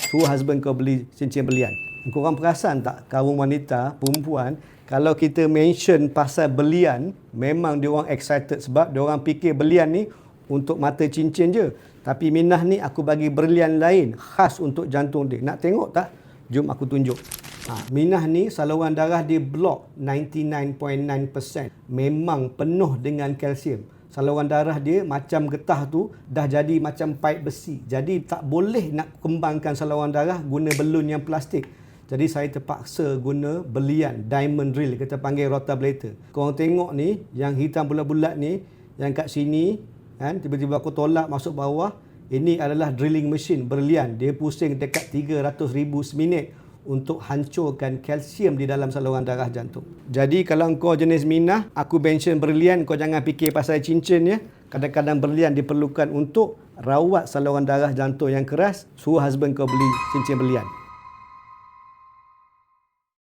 suruh husband kau beli cincin berlian. Korang perasan tak, kaum wanita, perempuan, kalau kita mention pasal berlian, memang diorang excited sebab diorang fikir berlian ni untuk mata cincin je. Tapi Minah ni aku bagi berlian lain khas untuk jantung dia. Nak tengok tak? Jom aku tunjuk. Minah ni saluran darah dia block 99.9%. Memang penuh dengan kalsium. Saluran darah dia macam getah tu dah jadi macam paip besi. Jadi tak boleh nak kembangkan saluran darah guna belun yang plastik. Jadi saya terpaksa guna berlian, diamond drill, kita panggil rotablator. Korang tengok ni, yang hitam bulat-bulat ni, yang kat sini, kan, tiba-tiba aku tolak masuk bawah. Ini adalah drilling machine berlian. Dia pusing dekat 300,000 seminit untuk hancurkan kalsium di dalam saluran darah jantung. Jadi kalau kau jenis Minah, aku mention berlian, kau jangan fikir pasal cincin ya. Kadang-kadang berlian diperlukan untuk rawat saluran darah jantung yang keras. Suruh husband kau beli cincin berlian.